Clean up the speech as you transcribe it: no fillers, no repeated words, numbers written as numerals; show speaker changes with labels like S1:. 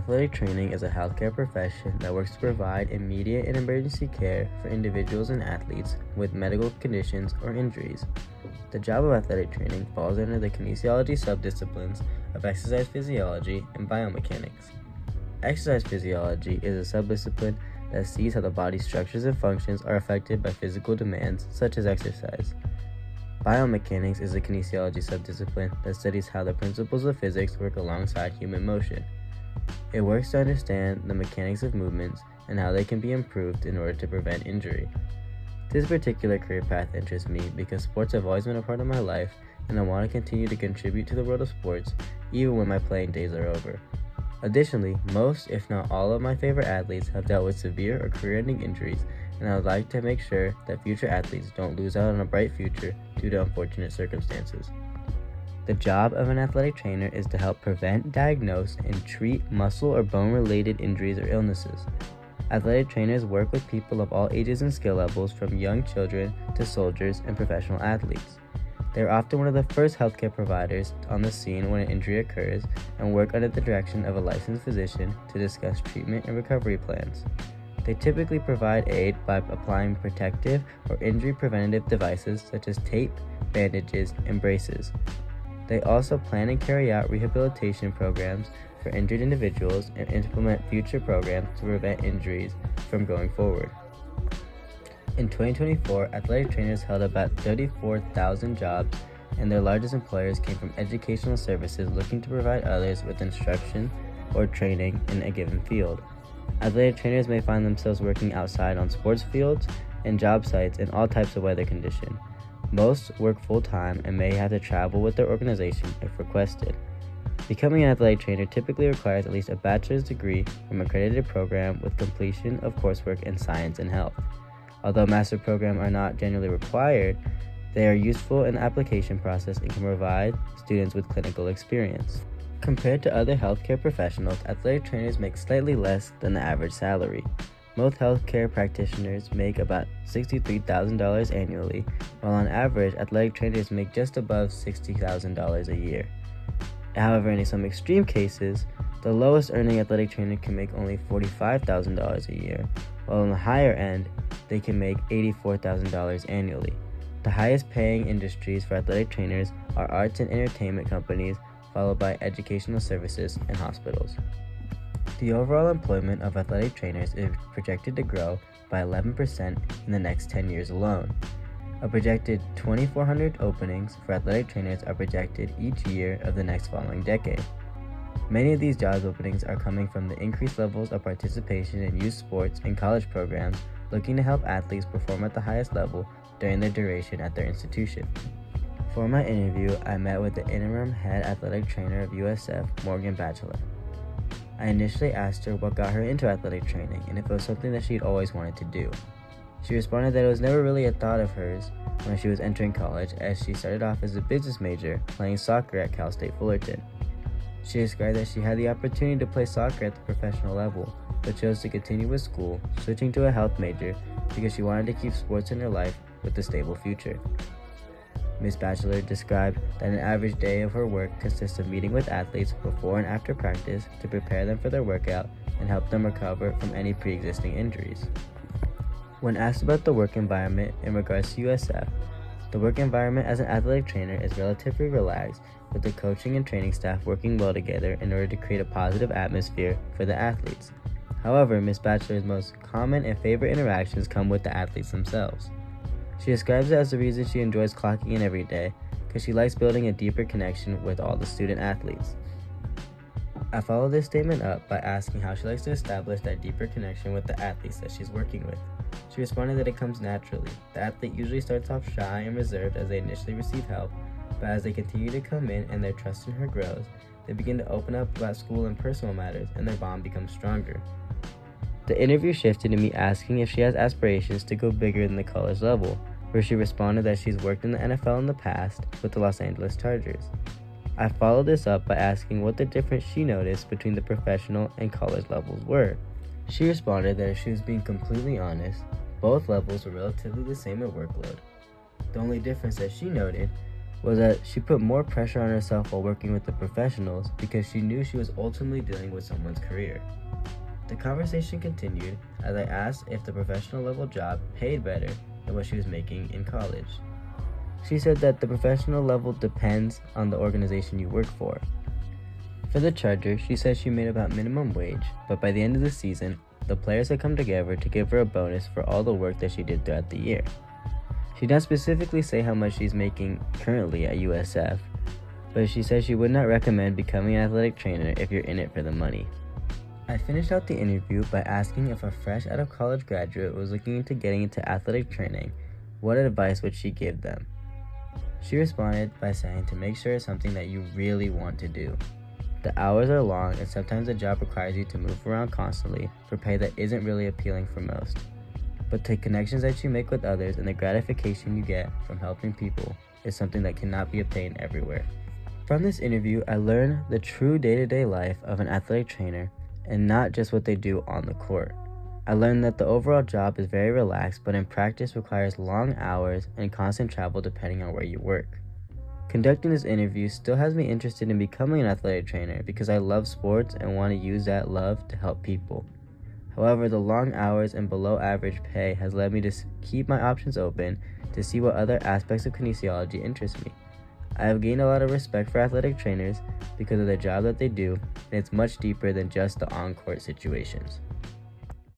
S1: Athletic training is a healthcare profession that works to provide immediate and emergency care for individuals and athletes with medical conditions or injuries. The job of athletic training falls under the kinesiology subdisciplines of exercise physiology and biomechanics. Exercise physiology is a subdiscipline that sees how the body's structures and functions are affected by physical demands such as exercise. Biomechanics is a kinesiology subdiscipline that studies how the principles of physics work alongside human motion. It works to understand the mechanics of movements and how they can be improved in order to prevent injury. This particular career path interests me because sports have always been a part of my life, and I want to continue to contribute to the world of sports even when my playing days are over. Additionally, most, if not all, of my favorite athletes have dealt with severe or career-ending injuries, and I would like to make sure that future athletes don't lose out on a bright future due to unfortunate circumstances. The job of an athletic trainer is to help prevent, diagnose, and treat muscle or bone-related injuries or illnesses. Athletic trainers work with people of all ages and skill levels, from young children to soldiers and professional athletes. They are often one of the first healthcare providers on the scene when an injury occurs and work under the direction of a licensed physician to discuss treatment and recovery plans. They typically provide aid by applying protective or injury preventative devices such as tape, bandages, and braces. They also plan and carry out rehabilitation programs for injured individuals and implement future programs to prevent injuries from going forward. In 2024, athletic trainers held about 34,000 jobs, and their largest employers came from educational services looking to provide others with instruction or training in a given field. Athletic trainers may find themselves working outside on sports fields and job sites in all types of weather conditions. Most work full-time and may have to travel with their organization if requested. Becoming an athletic trainer typically requires at least a bachelor's degree from an accredited program with completion of coursework in science and health. Although master programs are not generally required, they are useful in the application process and can provide students with clinical experience. Compared to other healthcare professionals, athletic trainers make slightly less than the average salary. Most healthcare practitioners make about $63,000 annually, while on average, athletic trainers make just above $60,000 a year. However, in some extreme cases, the lowest earning athletic trainer can make only $45,000 a year, while on the higher end, they can make $84,000 annually. The highest paying industries for athletic trainers are arts and entertainment companies, followed by educational services and hospitals. The overall employment of athletic trainers is projected to grow by 11% in the next 10 years alone. A projected 2,400 openings for athletic trainers are projected each year of the next following decade. Many of these job openings are coming from the increased levels of participation in youth sports and college programs looking to help athletes perform at the highest level during their duration at their institution. For my interview, I met with the interim head athletic trainer of USF, Morgan Batchelor. I initially asked her what got her into athletic training and if it was something that she'd always wanted to do. She responded that it was never really a thought of hers when she was entering college, as she started off as a business major playing soccer at Cal State Fullerton. She described that she had the opportunity to play soccer at the professional level, but chose to continue with school, switching to a health major because she wanted to keep sports in her life with a stable future. Ms. Batchelor described that an average day of her work consists of meeting with athletes before and after practice to prepare them for their workout and help them recover from any pre-existing injuries. When asked about the work environment in regards to USF, the work environment as an athletic trainer is relatively relaxed, with the coaching and training staff working well together in order to create a positive atmosphere for the athletes. However, Ms. Batchelor's most common and favorite interactions come with the athletes themselves. She describes it as the reason she enjoys clocking in every day, because she likes building a deeper connection with all the student athletes. I followed this statement up by asking how she likes to establish that deeper connection with the athletes that she's working with. She responded that it comes naturally. The athlete usually starts off shy and reserved as they initially receive help, but as they continue to come in and their trust in her grows, they begin to open up about school and personal matters, and their bond becomes stronger. The interview shifted to me asking if she has aspirations to go bigger than the college level, where she responded that she's worked in the NFL in the past with the Los Angeles Chargers. I followed this up by asking what the difference she noticed between the professional and college levels were. She responded that if she was being completely honest, both levels were relatively the same in workload. The only difference that she noted was that she put more pressure on herself while working with the professionals because she knew she was ultimately dealing with someone's career. The conversation continued as I asked if the professional level job paid better than what she was making in college. She said that the professional level depends on the organization you work for. For the Chargers, she said she made about minimum wage, but by the end of the season, the players had come together to give her a bonus for all the work that she did throughout the year. She did not specifically say how much she's making currently at USF, but she said she would not recommend becoming an athletic trainer if you're in it for the money. I finished out the interview by asking if a fresh out of college graduate was looking into getting into athletic training, what advice would she give them? She responded by saying to make sure it's something that you really want to do. The hours are long and sometimes the job requires you to move around constantly for pay that isn't really appealing for most. But the connections that you make with others and the gratification you get from helping people is something that cannot be obtained everywhere. From this interview, I learned the true day-to-day life of an athletic trainer and not just what they do on the court. I learned that the overall job is very relaxed, but in practice requires long hours and constant travel depending on where you work. Conducting this interview still has me interested in becoming an athletic trainer because I love sports and want to use that love to help people. However, the long hours and below average pay has led me to keep my options open to see what other aspects of kinesiology interest me. I have gained a lot of respect for athletic trainers because of the job that they do, and it's much deeper than just the on-court situations.